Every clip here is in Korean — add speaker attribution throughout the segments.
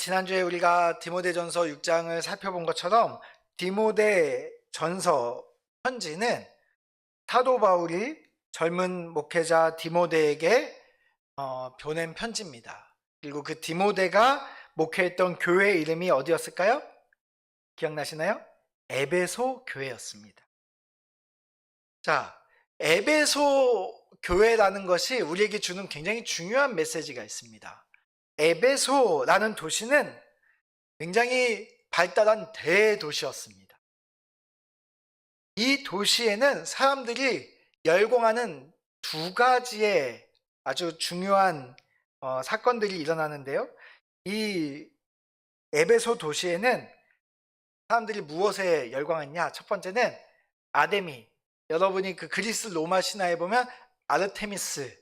Speaker 1: 지난주에 우리가 디모데전서 6장을 살펴본 것처럼 디모데전서 편지는 사도 바울이 젊은 목회자 디모데에게 보낸 편지입니다. 그리고 그 디모데가 목회했던 교회 이름이 어디였을까요? 기억나시나요? 에베소 교회였습니다. 자, 에베소 교회라는 것이 우리에게 주는 굉장히 중요한 메시지가 있습니다. 에베소라는 도시는 굉장히 발달한 대도시였습니다. 이 도시에는 사람들이 열광하는 두 가지의 아주 중요한 사건들이 일어나는데요. 이 에베소 도시에는 사람들이 무엇에 열광했냐? 첫 번째는 아데미. 여러분이 그 그리스 로마 신화에 보면 아르테미스라는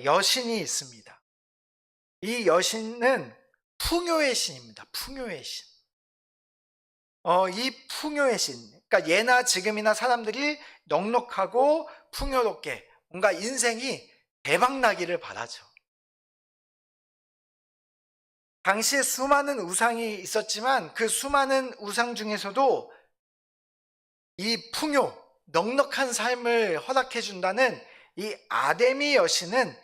Speaker 1: 여신이 있습니다. 이 여신은 풍요의 신입니다. 풍요의 신. 이 풍요의 신, 그러니까 예나 지금이나 사람들이 넉넉하고 풍요롭게 뭔가 인생이 대박나기를 바라죠. 당시에 수많은 우상이 있었지만 그 수많은 우상 중에서도 이 풍요, 넉넉한 삶을 허락해 준다는 이 아데미 여신은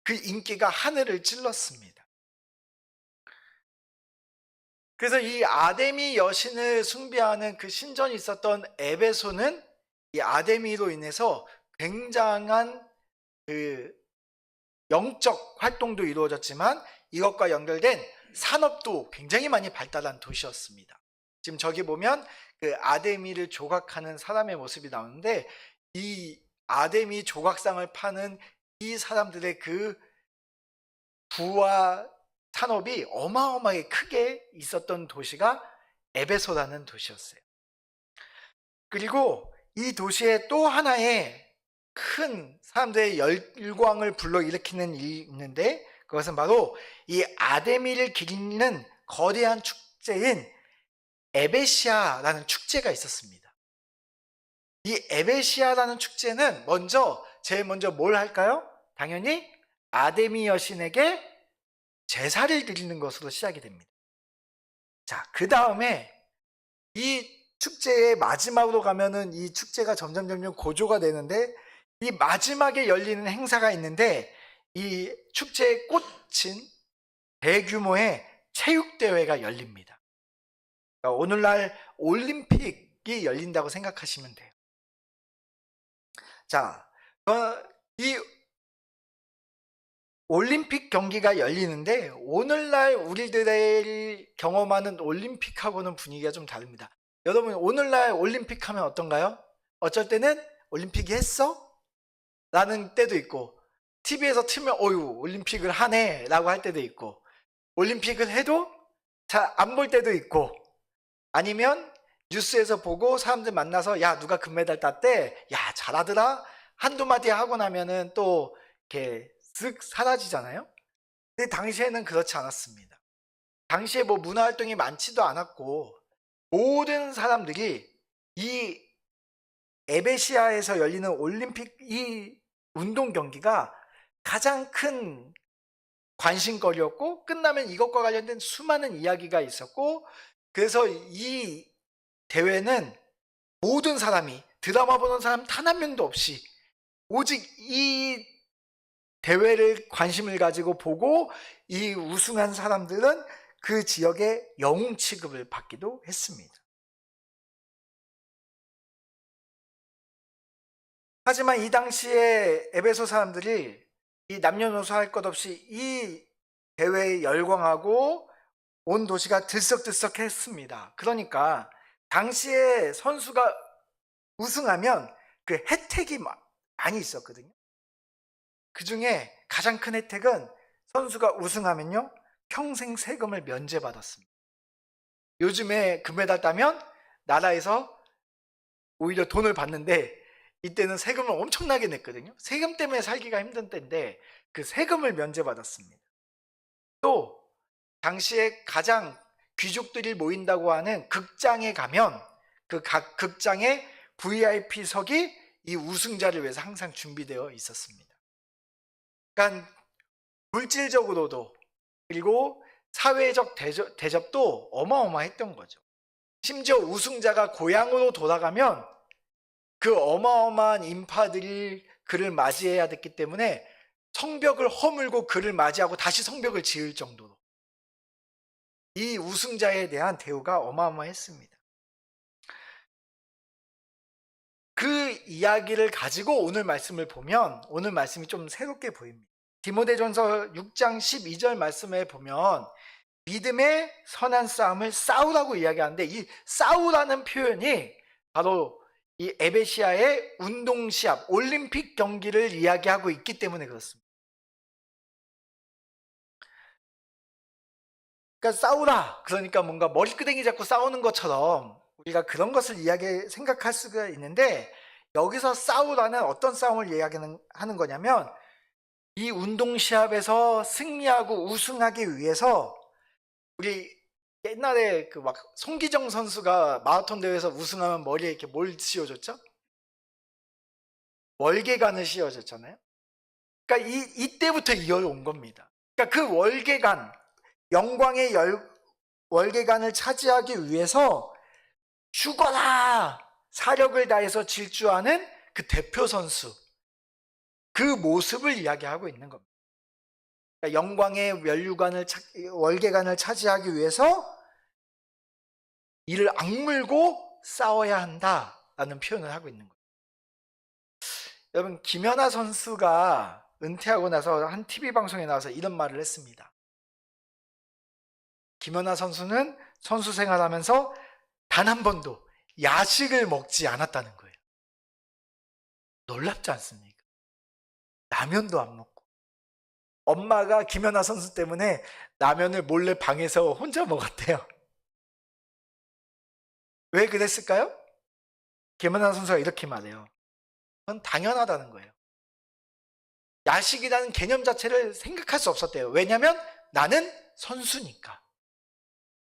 Speaker 1: 그 인기가 하늘을 찔렀습니다. 그래서 이 아데미 여신을 숭배하는 그 신전이 있었던 에베소는 이 아데미로 인해서 굉장한 그 영적 활동도 이루어졌지만 이것과 연결된 산업도 굉장히 많이 발달한 도시였습니다. 지금 저기 보면 그 아데미를 조각하는 사람의 모습이 나오는데 이 아데미 조각상을 파는 이 사람들의 그 부와 산업이 어마어마하게 크게 있었던 도시가 에베소라는 도시였어요. 그리고 이 도시에 또 하나의 큰 사람들의 열광을 불러일으키는 일이 있는데 그것은 바로 이 아데미를 기리는 거대한 축제인 에베시아라는 축제가 있었습니다. 이 에베시아라는 축제는 제일 먼저 뭘 할까요? 당연히 아데미 여신에게 제사를 드리는 것으로 시작이 됩니다. 자, 그 다음에 이 축제의 마지막으로 가면은 이 축제가 점점 고조가 되는데 이 마지막에 열리는 행사가 있는데 이 축제의 꽃인 대규모의 체육대회가 열립니다. 그러니까 오늘날 올림픽이 열린다고 생각하시면 돼요. 자, 이 올림픽 경기가 열리는데 오늘날 우리들의 경험하는 올림픽하고는 분위기가 좀 다릅니다. 여러분 오늘날 올림픽 하면 어떤가요? 어쩔 때는 올림픽이 했어? 라는 때도 있고 TV에서 틀면 어휴 올림픽을 하네 라고 할 때도 있고 올림픽을 해도 잘 안 볼 때도 있고 아니면 뉴스에서 보고 사람들 만나서 야 누가 금메달 땄대? 야 잘하더라? 한두 마디 하고 나면은 또 이렇게 쓱 사라지잖아요. 근데 당시에는 그렇지 않았습니다. 당시에 뭐 문화활동이 많지도 않았고 모든 사람들이 이 에베시아에서 열리는 올림픽 이 운동 경기가 가장 큰 관심거리였고 끝나면 이것과 관련된 수많은 이야기가 있었고 그래서 이 대회는 모든 사람이 드라마 보는 사람 단 한 명도 없이 오직 이 대회를 관심을 가지고 보고 이 우승한 사람들은 그 지역의 영웅 취급을 받기도 했습니다. 하지만 이 당시에 에베소 사람들이 이 남녀노소 할 것 없이 이 대회에 열광하고 온 도시가 들썩들썩했습니다. 그러니까 당시에 선수가 우승하면 그 혜택이 많이 있었거든요. 그 중에 가장 큰 혜택은 선수가 우승하면요 평생 세금을 면제받았습니다. 요즘에 금메달 따면 나라에서 오히려 돈을 받는데 이때는 세금을 엄청나게 냈거든요. 세금 때문에 살기가 힘든 때인데 그 세금을 면제받았습니다. 또 당시에 가장 귀족들이 모인다고 하는 극장에 가면 그 각 극장의 VIP석이 이 우승자를 위해서 항상 준비되어 있었습니다. 그러니까 물질적으로도 그리고 사회적 대접도 어마어마했던 거죠. 심지어 우승자가 고향으로 돌아가면 그 어마어마한 인파들이 그를 맞이해야 됐기 때문에 성벽을 허물고 그를 맞이하고 다시 성벽을 지을 정도로 이 우승자에 대한 대우가 어마어마했습니다. 그 이야기를 가지고 오늘 말씀을 보면 오늘 말씀이 좀 새롭게 보입니다. 디모데전서 6장 12절 말씀에 보면 믿음의 선한 싸움을 싸우라고 이야기하는데 이 싸우라는 표현이 바로 이 에베시아의 운동시합, 올림픽 경기를 이야기하고 있기 때문에 그렇습니다. 그러니까 싸우라, 그러니까 뭔가 머리끄댕이 잡고 싸우는 것처럼 우리가 그런 것을 생각할 수가 있는데 여기서 싸우라는 어떤 싸움을 이야기하는 거냐면 이 운동시합에서 승리하고 우승하기 위해서 우리 옛날에 그 막 송기정 선수가 마라톤 대회에서 우승하면 머리에 이렇게 뭘 씌워줬죠? 월계관을 씌워줬잖아요. 그러니까 이때부터 이어온 겁니다. 그러니까 그 월계관, 영광의 월계관을 차지하기 위해서 죽어라! 사력을 다해서 질주하는 그 대표 선수, 그 모습을 이야기하고 있는 겁니다. 그러니까 영광의 월계관을 차지하기 위해서 이를 악물고 싸워야 한다라는 표현을 하고 있는 거예요. 여러분, 김연아 선수가 은퇴하고 나서 한 TV 방송에 나와서 이런 말을 했습니다. 김연아 선수는 선수 생활하면서 단 한 번도 야식을 먹지 않았다는 거예요. 놀랍지 않습니까? 라면도 안 먹고. 엄마가 김연아 선수 때문에 라면을 몰래 방에서 혼자 먹었대요. 왜 그랬을까요? 김연아 선수가 이렇게 말해요. 그건 당연하다는 거예요. 야식이라는 개념 자체를 생각할 수 없었대요. 왜냐하면 나는 선수니까.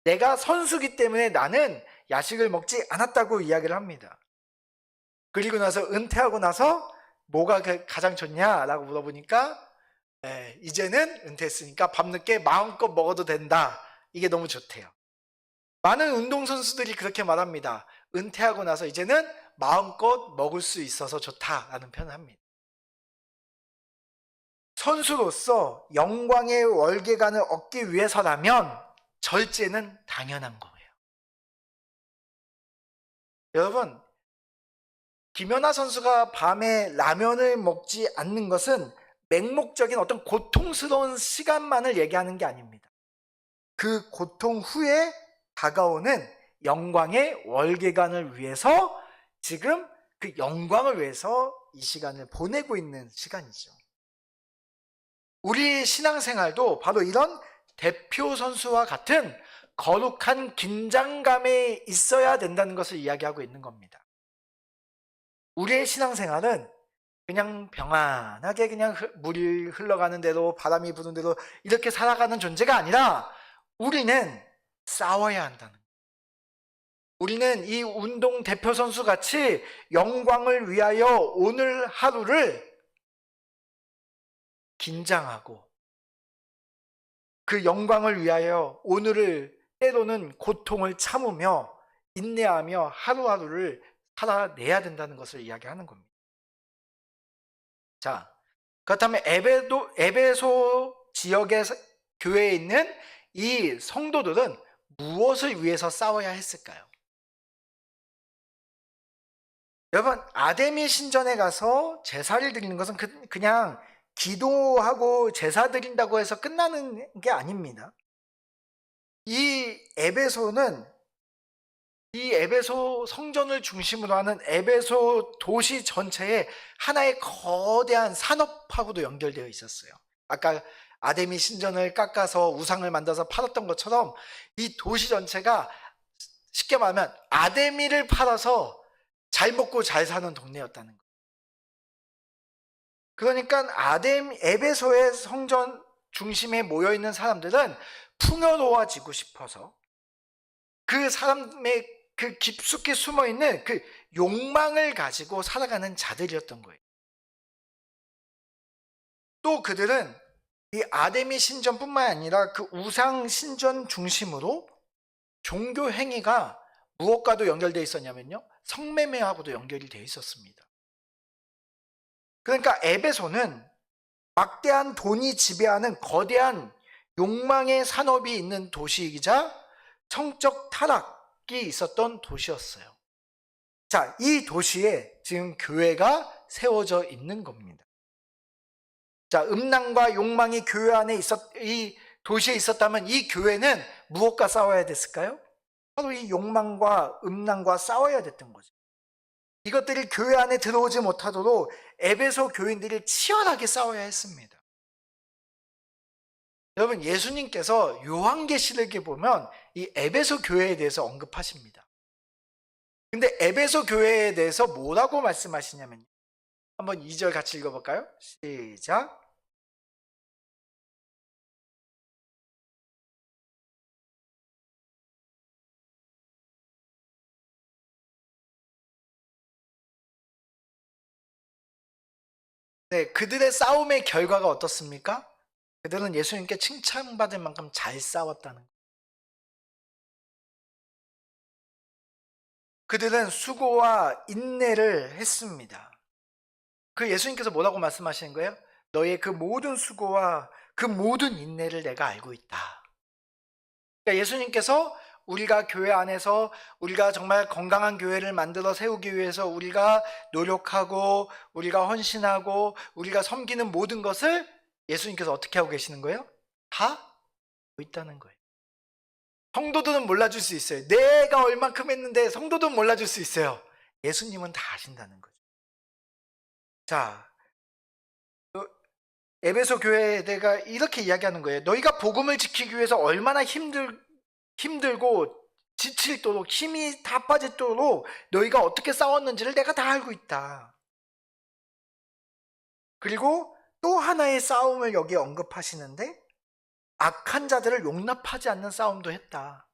Speaker 1: 내가 선수기 때문에 나는 야식을 먹지 않았다고 이야기를 합니다. 그리고 나서 은퇴하고 나서 뭐가 가장 좋냐라고 물어보니까 이제는 은퇴했으니까 밤늦게 마음껏 먹어도 된다. 이게 너무 좋대요. 많은 운동선수들이 그렇게 말합니다. 은퇴하고 나서 이제는 마음껏 먹을 수 있어서 좋다라는 표현을 합니다. 선수로서 영광의 월계관을 얻기 위해서라면 절제는 당연한 거예요. 여러분, 김연아 선수가 밤에 라면을 먹지 않는 것은 맹목적인 어떤 고통스러운 시간만을 얘기하는 게 아닙니다. 그 고통 후에 다가오는 영광의 월계관을 위해서 지금 그 영광을 위해서 이 시간을 보내고 있는 시간이죠. 우리 신앙생활도 바로 이런 대표 선수와 같은 거룩한 긴장감에 있어야 된다는 것을 이야기하고 있는 겁니다. 우리의 신앙생활은 그냥 평안하게 그냥 물이 흘러가는 대로 바람이 부는 대로 이렇게 살아가는 존재가 아니라 우리는 싸워야 한다는 거예요. 우리는 이 운동 대표 선수 같이 영광을 위하여 오늘 하루를 긴장하고 그 영광을 위하여 오늘을 때로는 고통을 참으며 인내하며 하루하루를 살아내야 된다는 것을 이야기하는 겁니다. 자, 그렇다면 에베소 지역의 교회에 있는 이 성도들은 무엇을 위해서 싸워야 했을까요? 여러분, 아데미 신전에 가서 제사를 드리는 것은 그냥 기도하고 제사 드린다고 해서 끝나는 게 아닙니다. 이 에베소 성전을 중심으로 하는 에베소 도시 전체에 하나의 거대한 산업하고도 연결되어 있었어요. 아까 아데미 신전을 깎아서 우상을 만들어서 팔았던 것처럼 이 도시 전체가 쉽게 말하면 아데미를 팔아서 잘 먹고 잘 사는 동네였다는 거예요. 그러니까 에베소의 성전 중심에 모여있는 사람들은 풍요로워지고 싶어서 그 사람의 그 깊숙이 숨어있는 그 욕망을 가지고 살아가는 자들이었던 거예요. 또 그들은 이 아데미 신전뿐만 아니라 그 우상 신전 중심으로 종교 행위가 무엇과도 연결되어 있었냐면요, 성매매하고도 연결이 되어 있었습니다. 그러니까 에베소는 막대한 돈이 지배하는 거대한 욕망의 산업이 있는 도시이자 성적 타락이 있었던 도시였어요. 자, 이 도시에 지금 교회가 세워져 있는 겁니다. 자, 음란과 욕망이 교회 안에 이 도시에 있었다면 이 교회는 무엇과 싸워야 됐을까요? 바로 이 욕망과 음란과 싸워야 됐던 거죠. 이것들이 교회 안에 들어오지 못하도록 에베소 교인들이 치열하게 싸워야 했습니다. 여러분, 예수님께서 요한계시록에 보면 이 에베소 교회에 대해서 언급하십니다. 근데 에베소 교회에 대해서 뭐라고 말씀하시냐면요, 한번 2절 같이 읽어볼까요? 시작. 네, 그들의 싸움의 결과가 어떻습니까? 그들은 예수님께 칭찬받을 만큼 잘 싸웠다는 거예요. 그들은 수고와 인내를 했습니다. 그 예수님께서 뭐라고 말씀하시는 거예요? 너의 그 모든 수고와 그 모든 인내를 내가 알고 있다. 그러니까 예수님께서 우리가 교회 안에서 우리가 정말 건강한 교회를 만들어 세우기 위해서 우리가 노력하고 우리가 헌신하고 우리가 섬기는 모든 것을 예수님께서 어떻게 하고 계시는 거예요? 다 알고 있다는 거예요. 성도들은 몰라줄 수 있어요. 내가 얼만큼 했는데 성도들은 몰라줄 수 있어요. 예수님은 다 아신다는 거죠. 자, 에베소 교회가 이렇게 이야기하는 거예요. 너희가 복음을 지키기 위해서 얼마나 힘들고 지칠도록 힘이 다 빠지도록 너희가 어떻게 싸웠는지를 내가 다 알고 있다. 그리고 또 하나의 싸움을 여기 언급하시는데, 악한 자들을 용납하지 않는 싸움도 했다.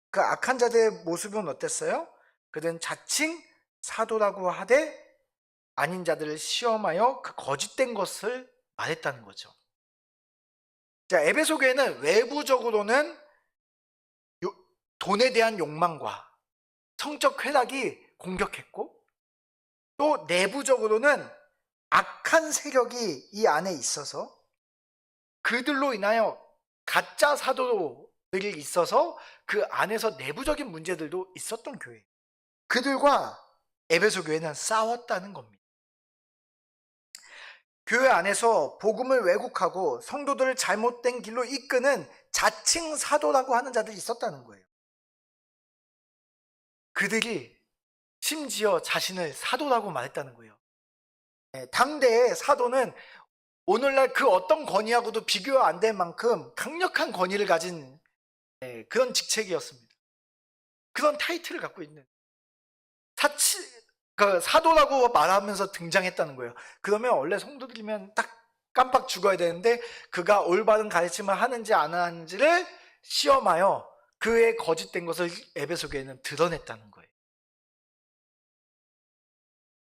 Speaker 1: 그 악한 자들의 모습은 어땠어요? 그들은 자칭 사도라고 하되 아닌 자들을 시험하여 그 거짓된 것을 말했다는 거죠. 자, 에베소 교회는 외부적으로는 돈에 대한 욕망과 성적 쾌락이 공격했고, 또 내부적으로는 악한 세력이 이 안에 있어서 그들로 인하여 가짜 사도들이 있어서 그 안에서 내부적인 문제들도 있었던 교회. 그들과 에베소 교회는 싸웠다는 겁니다. 교회 안에서 복음을 왜곡하고 성도들을 잘못된 길로 이끄는 자칭 사도라고 하는 자들이 있었다는 거예요. 그들이 심지어 자신을 사도라고 말했다는 거예요. 당대의 사도는 오늘날 그 어떤 권위하고도 비교 안 될 만큼 강력한 권위를 가진 그런 직책이었습니다. 그런 타이틀을 갖고 있는 사도라고 말하면서 등장했다는 거예요. 그러면 원래 성도들이면 딱 깜빡 죽어야 되는데 그가 올바른 가르침을 하는지 안 하는지를 시험하여 그의 거짓된 것을 에베소 교회는 드러냈다는 거예요.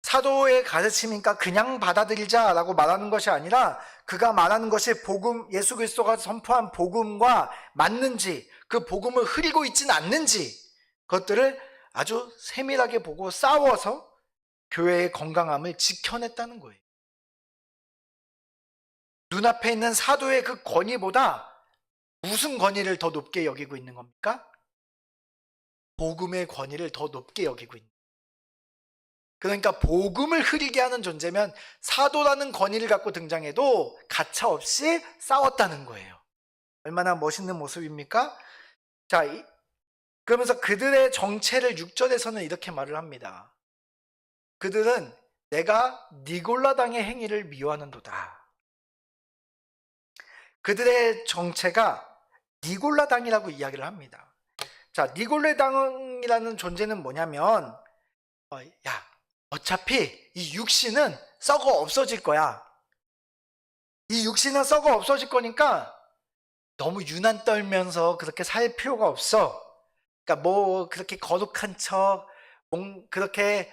Speaker 1: 사도의 가르침이니까 그냥 받아들이자라고 말하는 것이 아니라 그가 말하는 것이 복음, 예수 그리스도가 선포한 복음과 맞는지, 그 복음을 흐리고 있지는 않는지, 그것들을 아주 세밀하게 보고 싸워서 교회의 건강함을 지켜냈다는 거예요. 눈앞에 있는 사도의 그 권위보다 무슨 권위를 더 높게 여기고 있는 겁니까? 복음의 권위를 더 높게 여기고 있는 거예요. 그러니까 복음을 흐리게 하는 존재면 사도라는 권위를 갖고 등장해도 가차없이 싸웠다는 거예요. 얼마나 멋있는 모습입니까? 자, 그러면서 그들의 정체를 6절에서는 이렇게 말을 합니다. 그들은 내가 니골라당의 행위를 미워하는도다. 그들의 정체가 니골라당이라고 이야기를 합니다. 자, 니골라당이라는 존재는 뭐냐면 야, 어차피 이 육신은 썩어 없어질 거야. 이 육신은 썩어 없어질 거니까 너무 유난 떨면서 그렇게 살 필요가 없어. 그러니까 뭐 그렇게 거룩한 척, 그렇게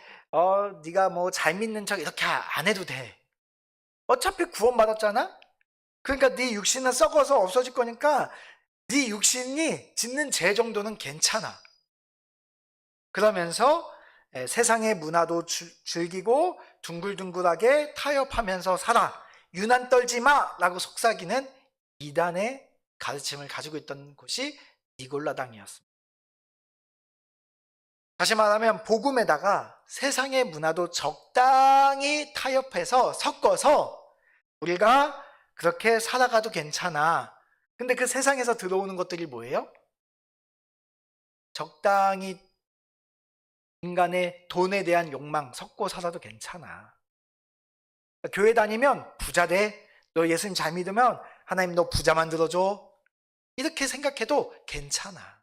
Speaker 1: 네가 뭐 잘 믿는 척 이렇게 안 해도 돼. 어차피 구원받았잖아? 그러니까 네 육신은 썩어서 없어질 거니까 네 육신이 짓는 죄 정도는 괜찮아. 그러면서 세상의 문화도 즐기고 둥글둥글하게 타협하면서 살아. 유난 떨지 마! 라고 속삭이는 이단의 가르침을 가지고 있던 곳이 니골라당이었습니다. 다시 말하면 복음에다가 세상의 문화도 적당히 타협해서 섞어서 우리가 그렇게 살아가도 괜찮아. 근데 그 세상에서 들어오는 것들이 뭐예요? 적당히 인간의 돈에 대한 욕망 섞고 살아도 괜찮아. 교회 다니면 부자 돼. 너 예수님 잘 믿으면 하나님 너 부자 만들어줘. 이렇게 생각해도 괜찮아.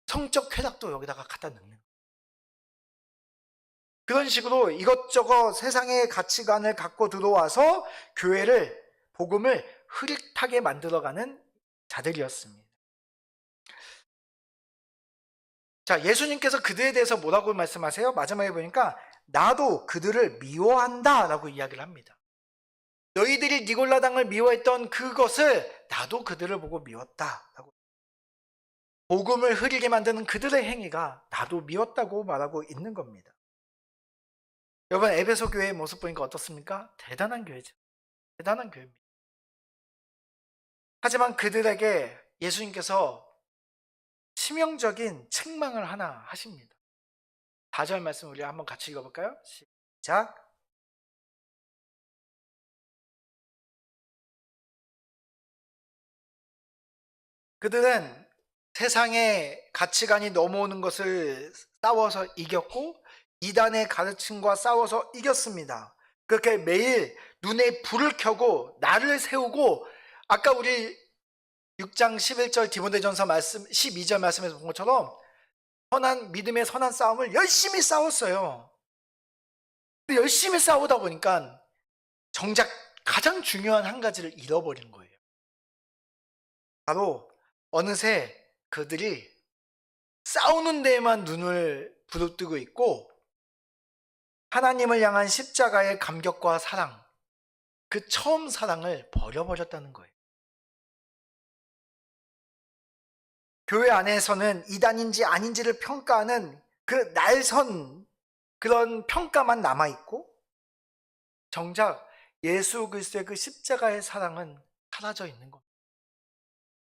Speaker 1: 성적 쾌락도 여기다가 갖다 넣는 거야. 그런 식으로 이것저것 세상의 가치관을 갖고 들어와서 교회를, 복음을 흐릿하게 만들어가는 자들이었습니다. 자, 예수님께서 그들에 대해서 뭐라고 말씀하세요? 마지막에 보니까 나도 그들을 미워한다 라고 이야기를 합니다. 너희들이 니골라당을 미워했던 그것을 나도 그들을 보고 미웠다 라고. 복음을 흐리게 만드는 그들의 행위가 나도 미웠다고 말하고 있는 겁니다. 여러분, 에베소 교회의 모습 보니까 어떻습니까? 대단한 교회죠. 대단한 교회입니다. 하지만 그들에게 예수님께서 치명적인 책망을 하나 하십니다. 4절 말씀 우리 한번 같이 읽어볼까요? 시작. 그들은 세상의 가치관이 넘어오는 것을 싸워서 이겼고 이단의 가르침과 싸워서 이겼습니다. 그렇게 매일 눈에 불을 켜고 나를 세우고, 아까 우리 6장 11절 디모데전서 말씀 12절 말씀에서 본 것처럼 믿음의 선한 싸움을 열심히 싸웠어요. 근데 열심히 싸우다 보니까 정작 가장 중요한 한 가지를 잃어버린 거예요. 바로 어느새 그들이 싸우는 데에만 눈을 부릅뜨고 있고 하나님을 향한 십자가의 감격과 사랑, 그 처음 사랑을 버려버렸다는 거예요. 교회 안에서는 이단인지 아닌지를 평가하는 그 날선 그런 평가만 남아있고 정작 예수 그리스도의 그 십자가의 사랑은 사라져 있는 겁니다.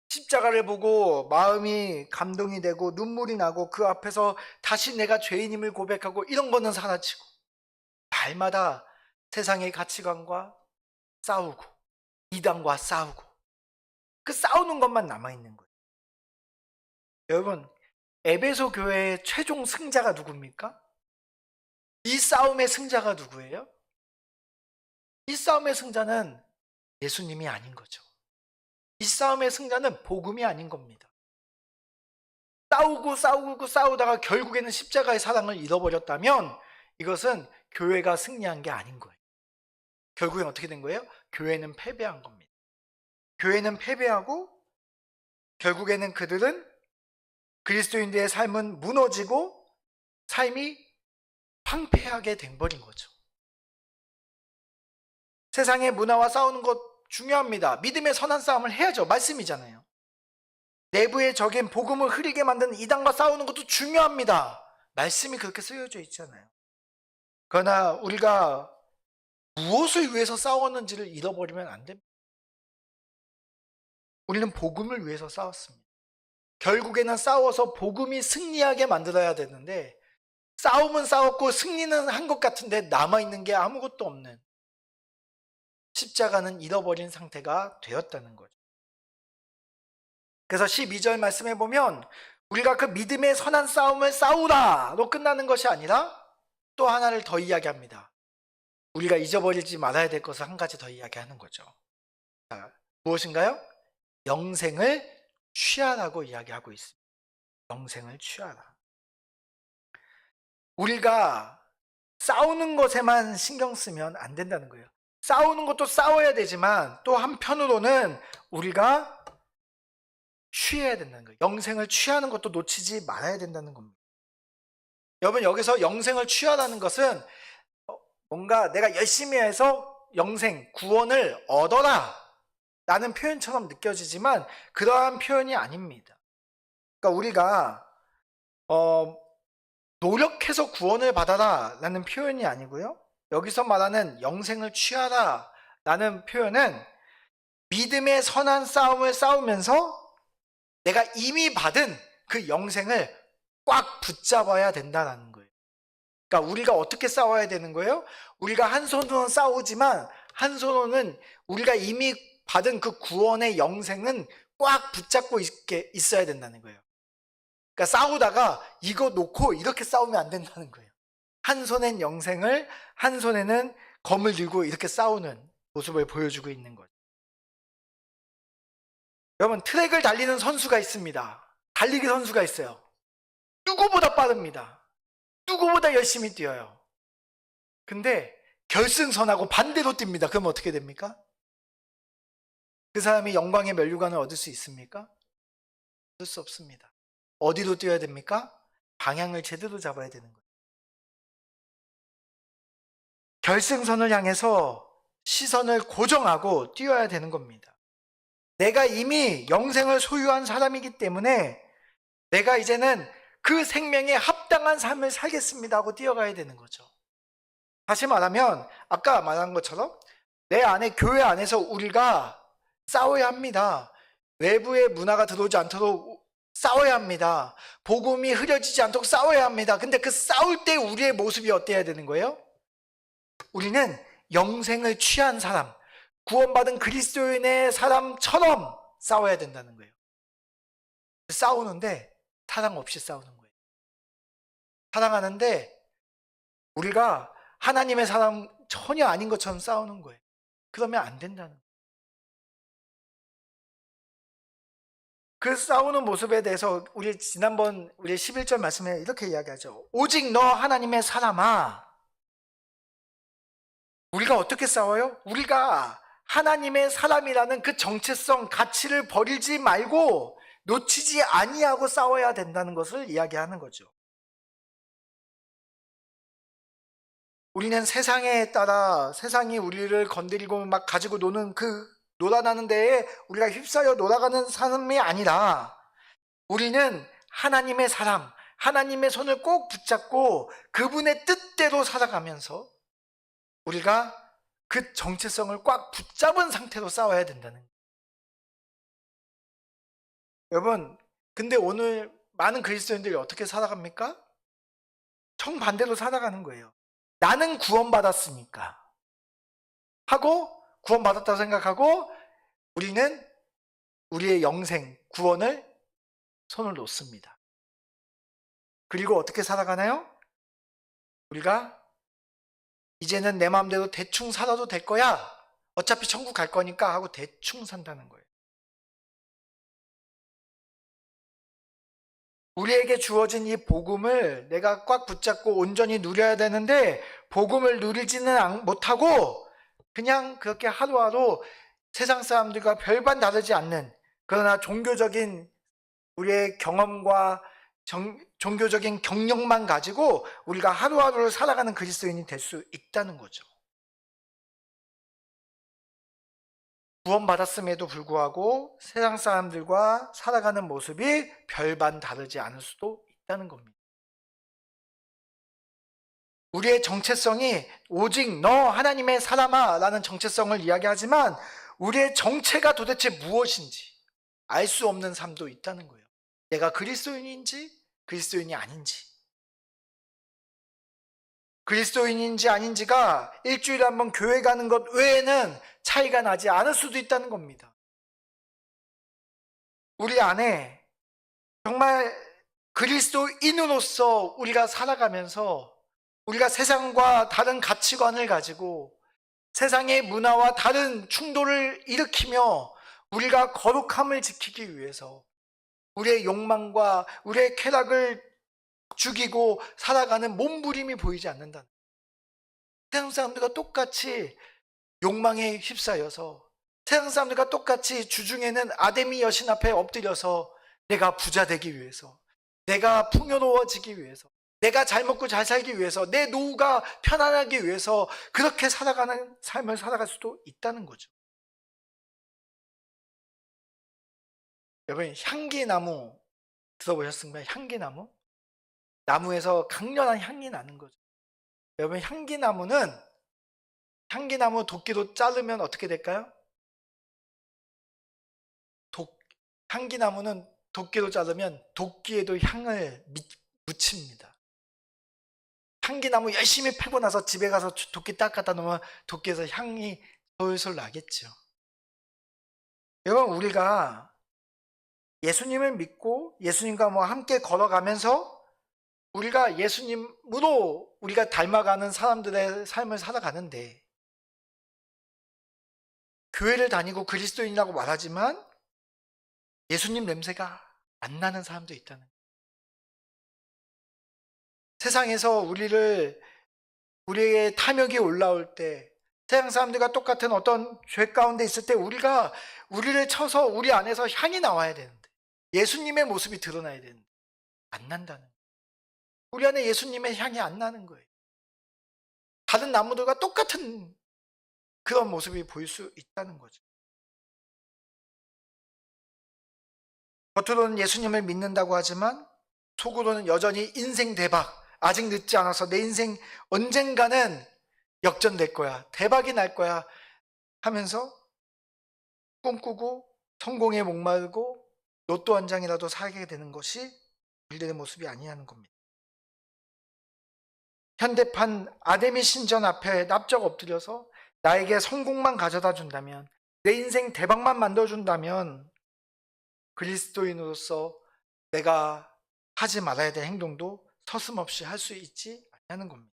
Speaker 1: 십자가를 보고 마음이 감동이 되고 눈물이 나고 그 앞에서 다시 내가 죄인임을 고백하고 이런 거는 사라지고 날마다 세상의 가치관과 싸우고 이단과 싸우고 그 싸우는 것만 남아있는 거예요. 여러분, 에베소 교회의 최종 승자가 누굽니까? 이 싸움의 승자가 누구예요? 이 싸움의 승자는 예수님이 아닌 거죠. 이 싸움의 승자는 복음이 아닌 겁니다. 싸우다가 결국에는 십자가의 사랑을 잃어버렸다면 이것은 교회가 승리한 게 아닌 거예요. 결국엔 어떻게 된 거예요? 교회는 패배한 겁니다. 교회는 패배하고 결국에는 그들은 그리스도인들의 삶은 무너지고 삶이 황폐하게 돼버린 거죠. 세상의 문화와 싸우는 것 중요합니다. 믿음의 선한 싸움을 해야죠. 말씀이잖아요. 내부의 적인 복음을 흐리게 만드는 이단과 싸우는 것도 중요합니다. 말씀이 그렇게 쓰여져 있잖아요. 그러나 우리가 무엇을 위해서 싸웠는지를 잃어버리면 안 됩니다. 우리는 복음을 위해서 싸웠습니다. 결국에는 싸워서 복음이 승리하게 만들어야 되는데 싸움은 싸웠고 승리는 한 것 같은데 남아있는 게 아무것도 없는 십자가는 잃어버린 상태가 되었다는 거죠. 그래서 12절 말씀에 보면 우리가 그 믿음의 선한 싸움을 싸우라로 끝나는 것이 아니라 또 하나를 더 이야기합니다. 우리가 잊어버리지 말아야 될 것을 한 가지 더 이야기하는 거죠. 자, 무엇인가요? 영생을 취하라고 이야기하고 있습니다. 영생을 취하라. 우리가 싸우는 것에만 신경 쓰면 안 된다는 거예요. 싸우는 것도 싸워야 되지만 또 한편으로는 우리가 취해야 된다는 거예요. 영생을 취하는 것도 놓치지 말아야 된다는 겁니다. 여러분, 여기서 영생을 취하라는 것은 뭔가 내가 열심히 해서 영생, 구원을 얻어라 라는 표현처럼 느껴지지만 그러한 표현이 아닙니다. 그러니까 우리가 노력해서 구원을 받아라 라는 표현이 아니고요. 여기서 말하는 영생을 취하라 라는 표현은 믿음의 선한 싸움을 싸우면서 내가 이미 받은 그 영생을 꽉 붙잡아야 된다는 거예요. 그러니까 우리가 어떻게 싸워야 되는 거예요? 우리가 한 손으로는 싸우지만 한 손으로는 우리가 이미 받은 그 구원의 영생은 꽉 붙잡고 있어야 된다는 거예요. 그러니까 싸우다가 이거 놓고 이렇게 싸우면 안 된다는 거예요. 한 손엔 영생을, 한 손에는 검을 들고 이렇게 싸우는 모습을 보여주고 있는 거죠. 여러분, 트랙을 달리는 선수가 있습니다. 달리기 선수가 있어요. 누구보다 빠릅니다. 누구보다 열심히 뛰어요. 근데 결승선하고 반대로 뜁니다. 그럼 어떻게 됩니까? 그 사람이 영광의 면류관을 얻을 수 있습니까? 얻을 수 없습니다. 어디로 뛰어야 됩니까? 방향을 제대로 잡아야 되는 거예요. 결승선을 향해서 시선을 고정하고 뛰어야 되는 겁니다. 내가 이미 영생을 소유한 사람이기 때문에 내가 이제는 그 생명에 합당한 삶을 살겠습니다 하고 뛰어가야 되는 거죠. 다시 말하면 아까 말한 것처럼 내 안에, 교회 안에서 우리가 싸워야 합니다. 외부의 문화가 들어오지 않도록 싸워야 합니다. 복음이 흐려지지 않도록 싸워야 합니다. 근데 그 싸울 때 우리의 모습이 어때야 되는 거예요? 우리는 영생을 취한 사람, 구원받은 그리스도인의 사람처럼 싸워야 된다는 거예요. 싸우는데 사랑 없이 싸우는 거예요. 사랑하는데 우리가 하나님의 사람 전혀 아닌 것처럼 싸우는 거예요. 그러면 안 된다는 거예요. 그 싸우는 모습에 대해서 우리 지난번 우리 11절 말씀에 이렇게 이야기하죠. 오직 너 하나님의 사람아. 우리가 어떻게 싸워요? 우리가 하나님의 사람이라는 그 정체성, 가치를 버리지 말고 놓치지 아니하고 싸워야 된다는 것을 이야기하는 거죠. 우리는 세상에 따라 세상이 우리를 건드리고 막 가지고 노는 그 놀아나는 데에 우리가 휩싸여 놀아가는 사람이 아니라 우리는 하나님의 사람, 하나님의 손을 꼭 붙잡고 그분의 뜻대로 살아가면서 우리가 그 정체성을 꽉 붙잡은 상태로 싸워야 된다는 거예요. 여러분, 근데 오늘 많은 그리스도인들이 어떻게 살아갑니까? 정반대로 살아가는 거예요. 나는 구원받았으니까 하고 구원받았다고 생각하고 우리는 우리의 영생, 구원을 손을 놓습니다. 그리고 어떻게 살아가나요? 우리가 이제는 내 마음대로 대충 살아도 될 거야. 어차피 천국 갈 거니까 하고 대충 산다는 거예요. 우리에게 주어진 이 복음을 내가 꽉 붙잡고 온전히 누려야 되는데 복음을 누리지는 못하고 그냥 그렇게 하루하루 세상 사람들과 별반 다르지 않는 그러나 종교적인 우리의 경험과 종교적인 경력만 가지고 우리가 하루하루를 살아가는 그리스도인이 될 수 있다는 거죠. 구원받았음에도 불구하고 세상 사람들과 살아가는 모습이 별반 다르지 않을 수도 있다는 겁니다. 우리의 정체성이 오직 너 하나님의 사람아 라는 정체성을 이야기하지만 우리의 정체가 도대체 무엇인지 알 수 없는 삶도 있다는 거예요. 내가 그리스도인인지 그리스도인이 아닌지, 그리스도인인지 아닌지가 일주일에 한 번 교회 가는 것 외에는 차이가 나지 않을 수도 있다는 겁니다. 우리 안에 정말 그리스도인으로서 우리가 살아가면서 우리가 세상과 다른 가치관을 가지고 세상의 문화와 다른 충돌을 일으키며 우리가 거룩함을 지키기 위해서 우리의 욕망과 우리의 쾌락을 죽이고 살아가는 몸부림이 보이지 않는다. 세상 사람들과 똑같이 욕망에 휩싸여서 세상 사람들과 똑같이 주중에는 아데미 여신 앞에 엎드려서 내가 부자 되기 위해서, 내가 풍요로워지기 위해서, 내가 잘 먹고 잘 살기 위해서, 내 노후가 편안하기 위해서 그렇게 살아가는 삶을 살아갈 수도 있다는 거죠. 여러분 향기나무 들어보셨습니까? 향기나무? 나무에서 강렬한 향이 나는 거죠. 여러분 향기나무 도끼로 자르면 어떻게 될까요? 향기나무는 도끼로 자르면 도끼에도 향을 묻힙니다. 향기나무 열심히 패고 나서 집에 가서 도끼 딱 갖다 놓으면 도끼에서 향이 솔솔 나겠죠. 여러분 우리가 예수님을 믿고 예수님과 함께 걸어가면서 우리가 예수님으로 우리가 닮아가는 사람들의 삶을 살아가는데 교회를 다니고 그리스도인이라고 말하지만 예수님 냄새가 안 나는 사람도 있다는 거예요. 세상에서 우리의 탐욕이 올라올 때 세상 사람들과 똑같은 어떤 죄 가운데 있을 때 우리를 쳐서 우리 안에서 향이 나와야 되는데 예수님의 모습이 드러나야 되는데 안 난다는 거예요. 우리 안에 예수님의 향이 안 나는 거예요. 다른 나무들과 똑같은 그런 모습이 보일 수 있다는 거죠. 겉으로는 예수님을 믿는다고 하지만 속으로는 여전히 인생 대박, 아직 늦지 않아서 내 인생 언젠가는 역전될 거야, 대박이 날 거야 하면서 꿈꾸고 성공에 목마르고 로또 한 장이라도 사게 되는 것이 우리들의 모습이 아니라는 겁니다. 현대판 아데미 신전 앞에 납작 엎드려서 나에게 성공만 가져다 준다면, 내 인생 대박만 만들어준다면 그리스도인으로서 내가 하지 말아야 될 행동도 서슴없이 할 수 있지 않냐는 겁니다.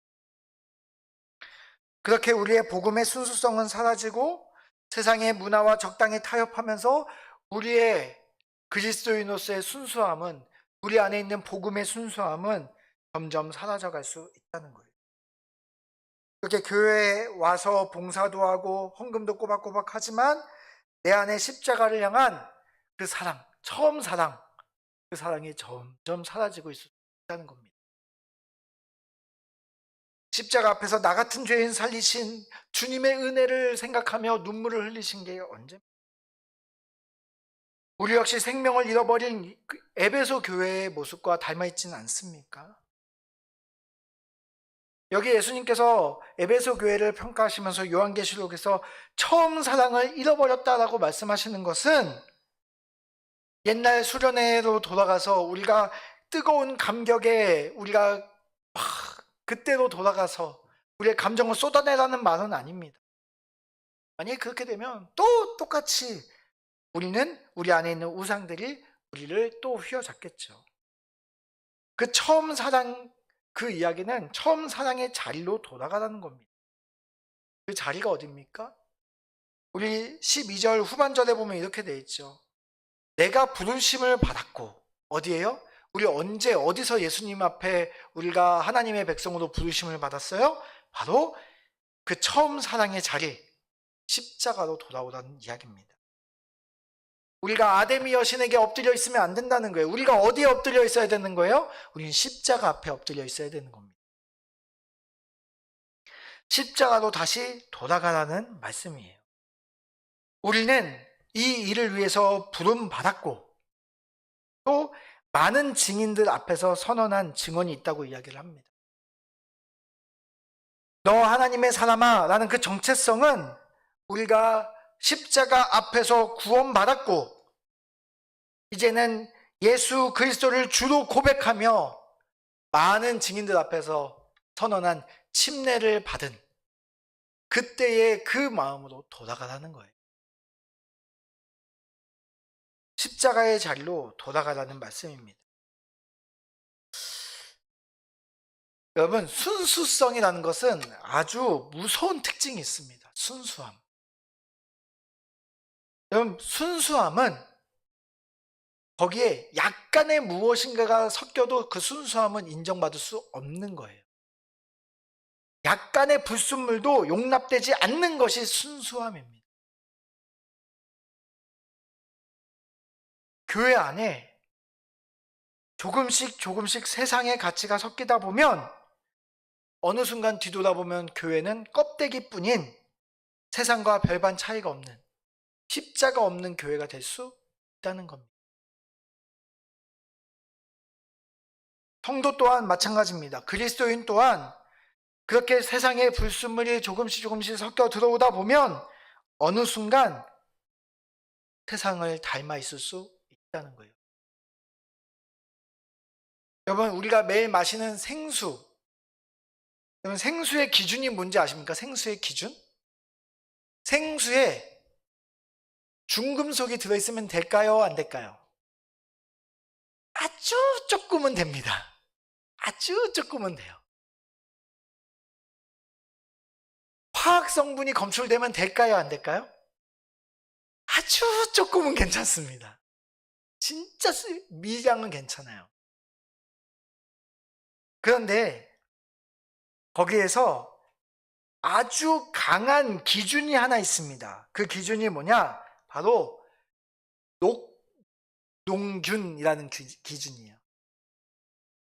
Speaker 1: 그렇게 우리의 복음의 순수성은 사라지고 세상의 문화와 적당히 타협하면서 우리의 그리스도인으로서의 순수함은, 우리 안에 있는 복음의 순수함은 점점 사라져갈 수 있다는 거예요. 그렇게 교회에 와서 봉사도 하고 헌금도 꼬박꼬박 하지만 내 안에 십자가를 향한 그 사랑, 처음 사랑, 그 사랑이 점점 사라지고 있다는 겁니다. 십자가 앞에서 나 같은 죄인 살리신 주님의 은혜를 생각하며 눈물을 흘리신 게 언제입니까? 우리 역시 생명을 잃어버린 에베소 교회의 모습과 닮아있지는 않습니까? 여기 예수님께서 에베소 교회를 평가하시면서 요한계시록에서 처음 사랑을 잃어버렸다라고 말씀하시는 것은 옛날 수련회로 돌아가서 우리가 뜨거운 감격에 우리가 그때로 돌아가서 우리의 감정을 쏟아내라는 말은 아닙니다. 만약에 그렇게 되면 또 똑같이 우리 안에 있는 우상들이 우리를 또 휘어잡겠죠. 그 처음 사랑, 그 이야기는 처음 사랑의 자리로 돌아가라는 겁니다. 그 자리가 어디입니까? 우리 12절 후반절에 보면 이렇게 되어 있죠. 내가 부르심을 받았고, 어디에요? 우리 언제 어디서 예수님 앞에 우리가 하나님의 백성으로 부르심을 받았어요? 바로 그 처음 사랑의 자리, 십자가로 돌아오라는 이야기입니다. 우리가 아데미 여신에게 엎드려 있으면 안 된다는 거예요. 우리가 어디에 엎드려 있어야 되는 거예요? 우리는 십자가 앞에 엎드려 있어야 되는 겁니다. 십자가로 다시 돌아가라는 말씀이에요. 우리는 이 일을 위해서 부름 받았고 또 많은 증인들 앞에서 선언한 증언이 있다고 이야기를 합니다. 너 하나님의 사람아 라는 그 정체성은 우리가 십자가 앞에서 구원받았고 이제는 예수 그리스도를 주로 고백하며 많은 증인들 앞에서 선언한 침례를 받은 그때의 그 마음으로 돌아가라는 거예요. 십자가의 자리로 돌아가라는 말씀입니다. 여러분, 순수성이라는 것은 아주 무서운 특징이 있습니다. 순수함. 여러분, 순수함은 거기에 약간의 무엇인가가 섞여도 그 순수함은 인정받을 수 없는 거예요. 약간의 불순물도 용납되지 않는 것이 순수함입니다. 교회 안에 조금씩 세상의 가치가 섞이다 보면 어느 순간 뒤돌아보면 교회는 껍데기뿐인 세상과 별반 차이가 없는 십자가 없는 교회가 될 수 있다는 겁니다. 성도 또한 마찬가지입니다. 그리스도인 또한 그렇게 세상에 불순물이 조금씩 섞여 들어오다 보면 어느 순간 세상을 닮아 있을 수 있다는 거예요. 여러분, 우리가 매일 마시는 생수, 여러분, 생수의 기준이 뭔지 아십니까? 생수의 기준? 생수에 중금속이 들어있으면 될까요? 안 될까요? 아주 조금은 됩니다. 아주 조금은 돼요. 화학 성분이 검출되면 될까요? 안 될까요? 아주 조금은 괜찮습니다. 진짜 미량은 괜찮아요. 그런데 거기에서 아주 강한 기준이 하나 있습니다. 그 기준이 뭐냐? 바로 녹농균이라는 기준이에요.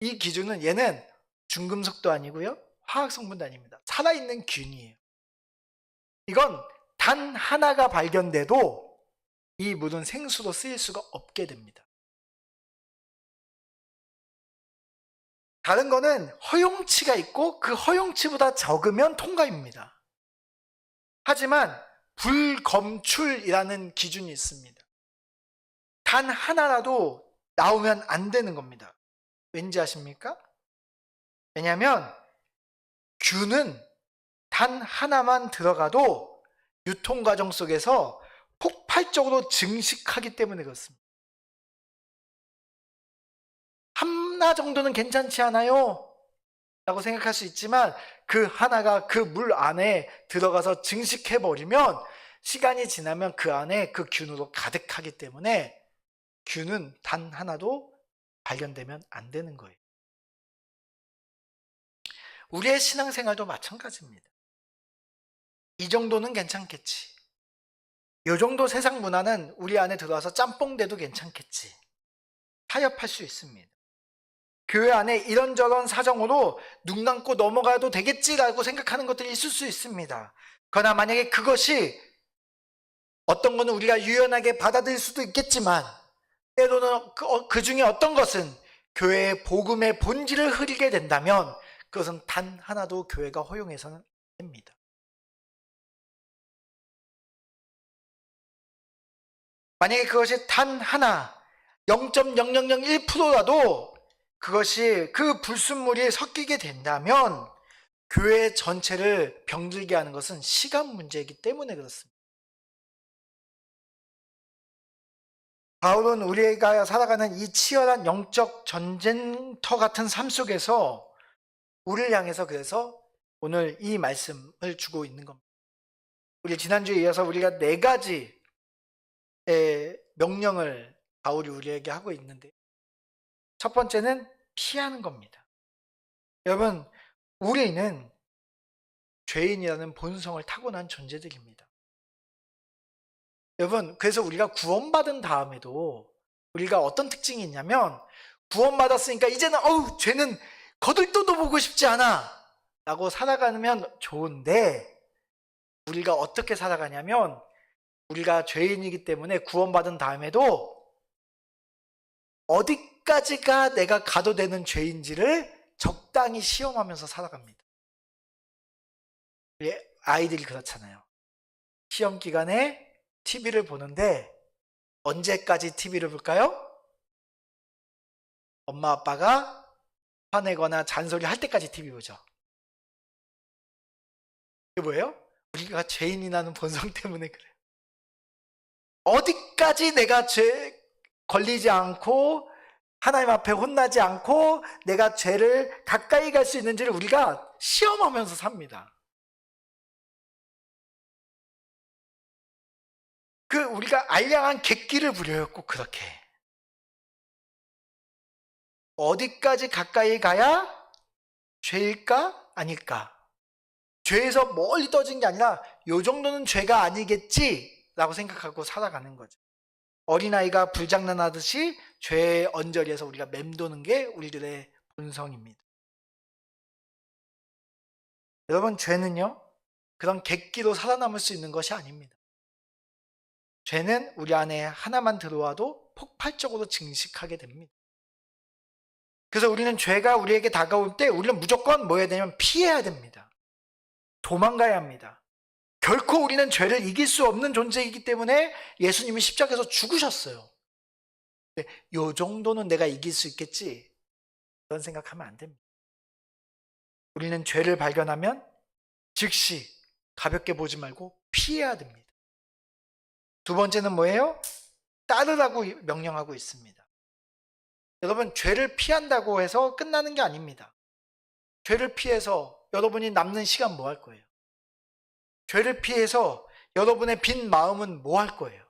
Speaker 1: 이 기준은 얘는 중금속도 아니고요, 화학 성분도 아닙니다. 살아있는 균이에요. 이건 단 하나가 발견돼도 이 물은 생수로 쓰일 수가 없게 됩니다. 다른 거는 허용치가 있고 그 허용치보다 적으면 통과입니다. 하지만 불검출이라는 기준이 있습니다. 단 하나라도 나오면 안 되는 겁니다. 왠지 아십니까? 왜냐하면 균은 단 하나만 들어가도 유통과정 속에서 폭발적으로 증식하기 때문에 그렇습니다. 하나 정도는 괜찮지 않아요? 라고 생각할 수 있지만 그 하나가 그 물 안에 들어가서 증식해버리면 시간이 지나면 그 안에 그 균으로 가득하기 때문에 균은 단 하나도 발견되면 안 되는 거예요. 우리의 신앙생활도 마찬가지입니다. 이 정도는 괜찮겠지. 이 정도 세상 문화는 우리 안에 들어와서 짬뽕돼도 괜찮겠지. 타협할 수 있습니다. 교회 안에 이런저런 사정으로 눈 감고 넘어가도 되겠지라고 생각하는 것들이 있을 수 있습니다. 그러나 만약에 그것이 어떤 거는 우리가 유연하게 받아들일 수도 있겠지만 때로는 그 중에 어떤 것은 교회의 복음의 본질을 흐리게 된다면 그것은 단 하나도 교회가 허용해서는 안 됩니다. 만약에 그것이 단 하나 0.0001%라도 그것이 그 불순물이 섞이게 된다면 교회 전체를 병들게 하는 것은 시간 문제이기 때문에 그렇습니다. 바울은 우리가 살아가는 이 치열한 영적 전쟁터 같은 삶 속에서 우리를 향해서 그래서 오늘 이 말씀을 주고 있는 겁니다. 우리 지난주에 이어서 우리가 4가지의 명령을 바울이 우리에게 하고 있는데 첫 번째는 피하는 겁니다. 여러분, 우리는 죄인이라는 본성을 타고난 존재들입니다. 여러분, 그래서 우리가 구원받은 다음에도 우리가 어떤 특징이 있냐면 구원받았으니까 이제는 죄는 거들떠도 보고 싶지 않아 라고 살아가면 좋은데 우리가 어떻게 살아가냐면 우리가 죄인이기 때문에 구원받은 다음에도 어디까지가 내가 가도 되는 죄인지를 적당히 시험하면서 살아갑니다. 아이들이 그렇잖아요. 시험 기간에 TV를 보는데 언제까지 TV를 볼까요? 엄마 아빠가 화내거나 잔소리 할 때까지 TV 보죠. 이게 뭐예요? 우리가 죄인이라는 본성 때문에 그래요. 어디까지 내가 죄 걸리지 않고 하나님 앞에 혼나지 않고 내가 죄를 가까이 갈 수 있는지를 우리가 시험하면서 삽니다. 우리가 알량한 객기를 부려요. 꼭 그렇게. 어디까지 가까이 가야 죄일까? 아닐까? 죄에서 멀리 떠진 게 아니라 요 정도는 죄가 아니겠지? 라고 생각하고 살아가는 거죠. 어린아이가 불장난하듯이 죄의 언저리에서 우리가 맴도는 게 우리들의 본성입니다. 여러분, 죄는요, 그런 객기로 살아남을 수 있는 것이 아닙니다. 죄는 우리 안에 하나만 들어와도 폭발적으로 증식하게 됩니다. 그래서 우리는 죄가 우리에게 다가올 때 우리는 무조건 뭐 해야 되냐면 피해야 됩니다. 도망가야 합니다. 결코 우리는 죄를 이길 수 없는 존재이기 때문에 예수님이 십자가에서 죽으셨어요. 요 정도는 내가 이길 수 있겠지, 그런 생각하면 안 됩니다. 우리는 죄를 발견하면 즉시 가볍게 보지 말고 피해야 됩니다. 두 번째는 뭐예요? 따르라고 명령하고 있습니다. 여러분, 죄를 피한다고 해서 끝나는 게 아닙니다. 죄를 피해서 여러분이 남는 시간 뭐 할 거예요? 죄를 피해서 여러분의 빈 마음은 뭐 할 거예요?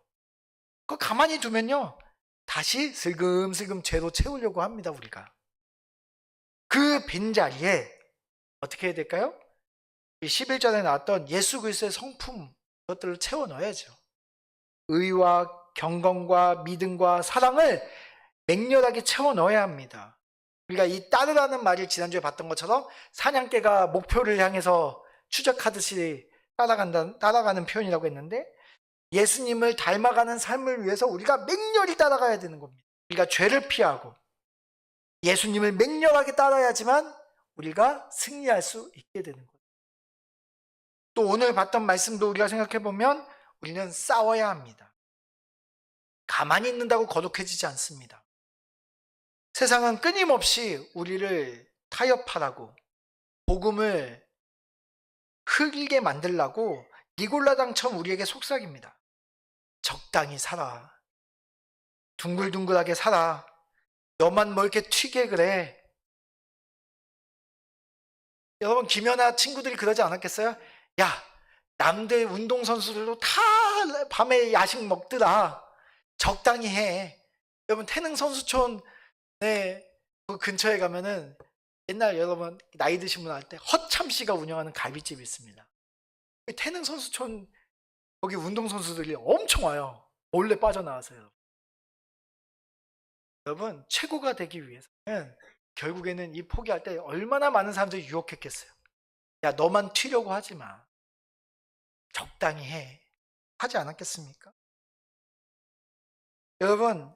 Speaker 1: 그거 가만히 두면요, 다시 슬금슬금 죄로 채우려고 합니다, 우리가. 그 빈자리에 어떻게 해야 될까요? 11절에 나왔던 예수 그리스도의 성품, 그것들을 채워 넣어야죠. 의와 경건과 믿음과 사랑을 맹렬하게 채워 넣어야 합니다. 우리가 이 따르라는 말을 지난주에 봤던 것처럼 사냥개가 목표를 향해서 추적하듯이 따라가는 표현이라고 했는데, 예수님을 닮아가는 삶을 위해서 우리가 맹렬히 따라가야 되는 겁니다. 우리가 죄를 피하고 예수님을 맹렬하게 따라야지만 우리가 승리할 수 있게 되는 거예요. 또 오늘 봤던 말씀도 우리가 생각해 보면 우리는 싸워야 합니다. 가만히 있는다고 거룩해지지 않습니다. 세상은 끊임없이 우리를 타협하라고, 복음을 흐리게 만들라고 니골라당처럼 우리에게 속삭입니다. 적당히 살아. 둥글둥글하게 살아. 너만 뭐 이렇게 튀게 그래. 여러분, 김연아 친구들이 그러지 않았겠어요? 야, 남들 운동선수들도 다 밤에 야식 먹더라. 적당히 해. 여러분, 태능선수촌 그 근처에 가면은 옛날 여러분 나이 드신 분 할 때 허참 씨가 운영하는 갈비집이 있습니다. 태능선수촌 거기 운동선수들이 엄청 와요. 몰래 빠져나와서요. 여러분, 최고가 되기 위해서는 결국에는 이 포기할 때 얼마나 많은 사람들이 유혹했겠어요. 야, 너만 튀려고 하지 마. 적당히 해. 하지 않았겠습니까? 여러분,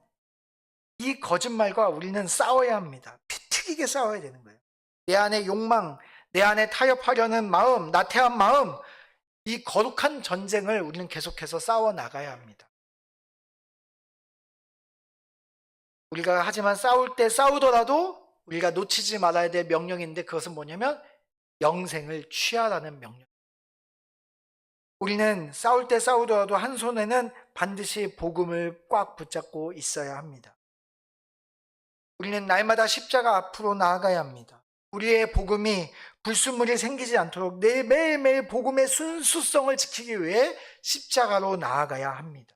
Speaker 1: 이 거짓말과 우리는 싸워야 합니다. 피 튀기게 싸워야 되는 거예요. 내 안에 욕망, 내 안에 타협하려는 마음, 나태한 마음, 이 거룩한 전쟁을 우리는 계속해서 싸워 나가야 합니다. 우리가 하지만 싸울 때 싸우더라도 우리가 놓치지 말아야 될 명령인데, 그것은 뭐냐면 영생을 취하라는 명령. 우리는 싸울 때 싸우더라도 한 손에는 반드시 복음을 꽉 붙잡고 있어야 합니다. 우리는 날마다 십자가 앞으로 나아가야 합니다. 우리의 복음이 불순물이 생기지 않도록 매일매일 복음의 순수성을 지키기 위해 십자가로 나아가야 합니다.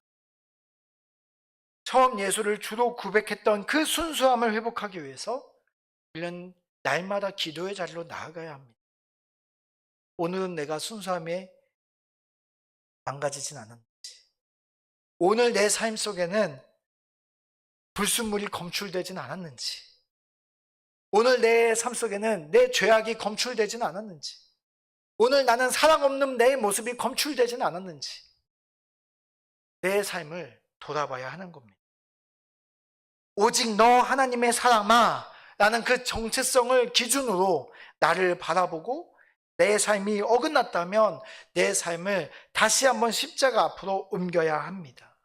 Speaker 1: 처음 예수를 주로 고백했던 그 순수함을 회복하기 위해서 우리는 날마다 기도의 자리로 나아가야 합니다. 오늘은 내가 순수함에 망가지진 않았는지, 오늘 내 삶 속에는 불순물이 검출되진 않았는지, 오늘 내 삶 속에는 내 죄악이 검출되진 않았는지, 오늘 나는 사랑 없는 내 모습이 검출되진 않았는지, 내 삶을 돌아봐야 하는 겁니다. 오직 너 하나님의 사랑아 라는 그 정체성을 기준으로 나를 바라보고 내 삶이 어긋났다면 내 삶을 다시 한번 십자가 앞으로 옮겨야 합니다.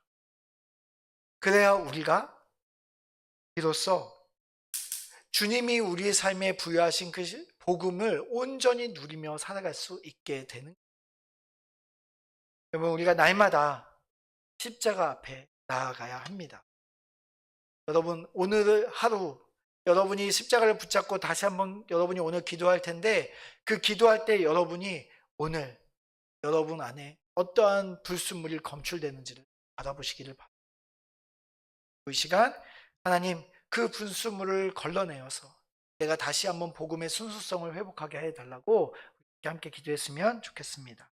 Speaker 1: 그래야 우리가 비로소 주님이 우리의 삶에 부여하신 그 복음을 온전히 누리며 살아갈 수 있게 되는. 여러분, 우리가 날마다 십자가 앞에 나아가야 합니다. 여러분, 오늘 하루 여러분이 십자가를 붙잡고 다시 한번 여러분이 오늘 기도할 텐데, 그 기도할 때 여러분이 오늘 여러분 안에 어떠한 불순물이 검출되는지를 알아보시기를 바랍니다. 이 시간 하나님, 그 불순물을 걸러내어서 내가 다시 한번 복음의 순수성을 회복하게 해달라고 함께 기도했으면 좋겠습니다.